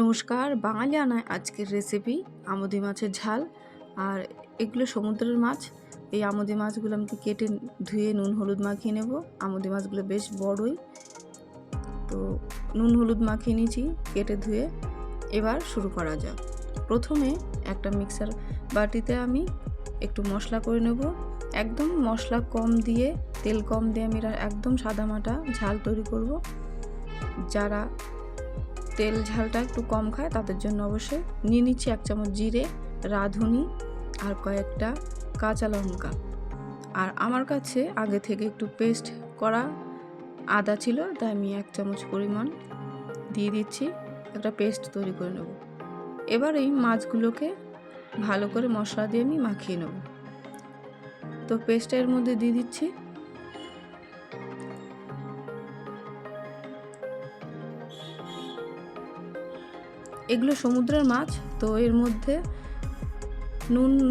নমস্কার, বাঙালি আনায় আজকের রেসিপি আমুদি মাছের ঝাল। আর এগুলো সমুদ্রের মাছ। এই আমুদি মাছগুলো আমি কেটে ধুয়ে নুন হলুদ মাখিয়ে নেব। আমুদি মাছগুলো বেশ বড়ই, তো নুন হলুদ মাখিয়ে নিয়েছি কেটে ধুয়ে। এবার শুরু করা যাক। প্রথমে একটা মিক্সার বাটিতে আমি একটু মশলা করে নেব। একদম মশলা কম দিয়ে, তেল কম দিয়ে আমি একদম সাদামাটা ঝাল তৈরি করব। যারা তেল ঝালটা একটু কম খায় তাদের জন্য অবশ্যই নিয়ে নিচ্ছি 1 চামচ জিরে, রাঁধুনি আর কয়েকটা কাঁচা লঙ্কা। আর আমার কাছে আগে থেকে একটু পেস্ট করা আদা ছিল, তাই আমি 1 চামচ পরিমাণ দিয়ে দিচ্ছি। একটা পেস্ট তৈরি করে নেব। এবার এই মাছগুলোকে ভালো করে মশলা দিয়ে আমি মাখিয়ে নেব। তো পেস্টের মধ্যে দিয়ে দিচ্ছি। এগুলো সমুদ্রের মাছ, তো এর মধ্যে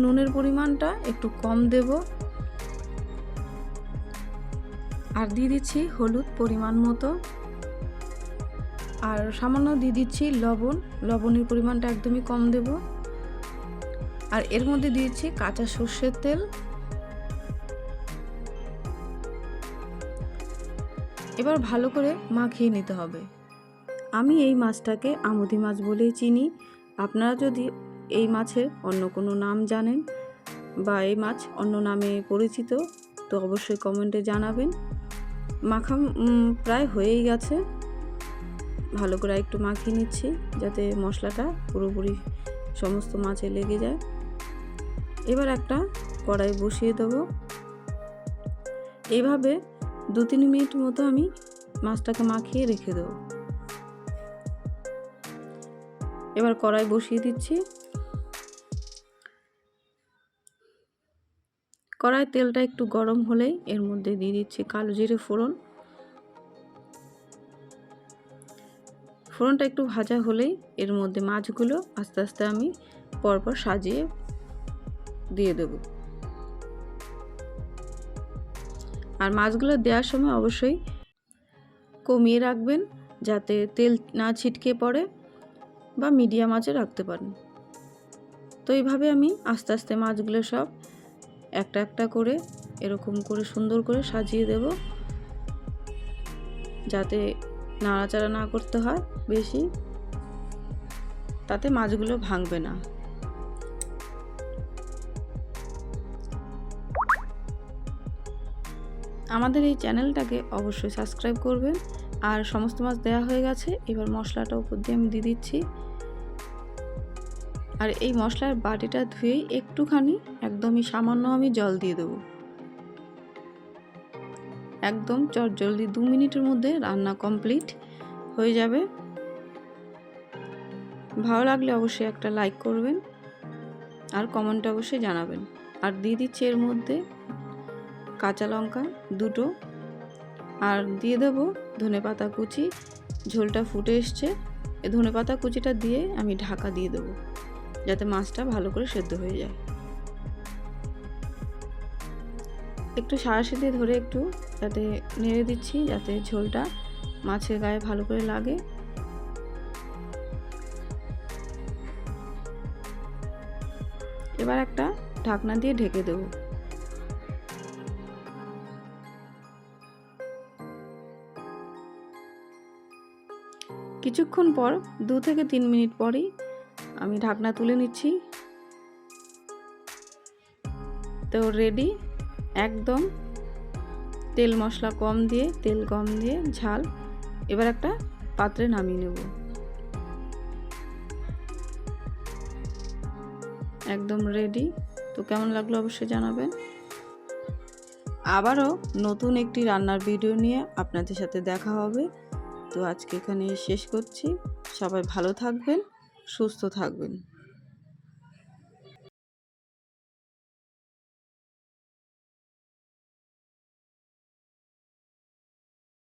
নুনের পরিমাণটা একটু কম দেব। আর দিয়ে দিচ্ছি হলুদ পরিমাণ মতো, আর সামান্য দিয়ে দিচ্ছি লবণ। লবণের পরিমাণটা একদমই কম দেব। আর এর মধ্যে দিয়েছি কাঁচা সর্ষের তেল। এবার ভালো করে মাখিয়ে নিতে হবে। আমি এই মাছটাকে আমুদি মাছ বলেই চিনি। আপনারা যদি এই মাছের অন্য কোনো নাম জানেন বা এই মাছ অন্য নামে পরিচিত, তো অবশ্যই কমেন্টে জানাবেন। মাখা প্রায় হয়েই গেছে। ভালো করে একটু মাখিয়ে নিচ্ছি যাতে মশলাটা পুরোপুরি সমস্ত মাছে লেগে যায়। এবার একটা কড়াই বসিয়ে দেবো। এইভাবে 2-3 মিনিট মতো আমি মাছটাকে মাখিয়ে রেখে দেবো। এবার কড়াই বসিয়ে দিচ্ছি। কড়াই তেলটা একটু গরম হলেই এর মধ্যে দিয়ে দিচ্ছি কালো জিরে ফোড়ন। ফোড়নটা একটু ভাজা হলেই এর মধ্যে মাছগুলো আস্তে আস্তে আমি পরপর সাজিয়ে দিয়ে দেব। আর মাছগুলো দেওয়ার সময় অবশ্যই কমিয়ে রাখবেন যাতে তেল না ছিটকে পড়ে, বা মিডিয়াম আঁচে রাখতে পারেন। তো এইভাবে আমি আস্তে আস্তে মাছগুলো সব একটা একটা করে এরকম করে সুন্দর করে সাজিয়ে দেব, যাতে নাড়াচাড়া না করতে হয় বেশি, তাতে মাছগুলো ভাঙবে না। আমাদের এই চ্যানেলটাকে অবশ্যই সাবস্ক্রাইব করবেন। আর সমস্ত মাছ দেওয়া হয়ে গেছে। এবার মশলাটা উপর দিয়ে আমি দিয়ে দিচ্ছি। আর এই মশলার বাটিটা ধুয়েই একটুখানি একদমই সামান্য আমি জল দিয়ে দেবো। একদম চটজলদি 2 মিনিটের মধ্যে রান্না কমপ্লিট হয়ে যাবে। ভালো লাগলে অবশ্যই একটা লাইক করবেন আর কমেন্টে অবশ্যই জানাবেন। আর দিয়ে দিচ্ছি এর মধ্যে কাঁচা লঙ্কা 2টো, আর দিয়ে দেব ধনেপাতা কুচি। ঝোলটা ফুটে এসছে। এই ধনেপাতা কুচিটা দিয়ে আমি ঢাকা দিয়ে দেবো যাতে মাছটা ভালো করে সেদ্ধ হয়ে যায়। একটু সাঁড়াশি দিয়ে ধরে একটু যাতে নেড়ে দিচ্ছি যাতে ঝোলটা মাছের গায়ে ভালো করে লাগে। এবার একটা ঢাকনা দিয়ে ঢেকে দেব। কিছুক্ষণ পর 2 থেকে 3 মিনিট পরেই আমি ঢাকনা তুলে নিচ্ছি। তো রেডি, একদম তেল মশলা কম দিয়ে, তেল কম দিয়ে ঝাল। এবার একটা পাত্রে নামিয়ে নেব। একদম রেডি। তো কেমন লাগলো অবশ্যই জানাবেন। আবারও নতুন একটি রান্নার ভিডিও নিয়ে আপনাদের সাথে দেখা হবে। তো আজকে এখানে শেষ করছি। সবাই ভালো থাকবেন, সুস্থ থাকবেন।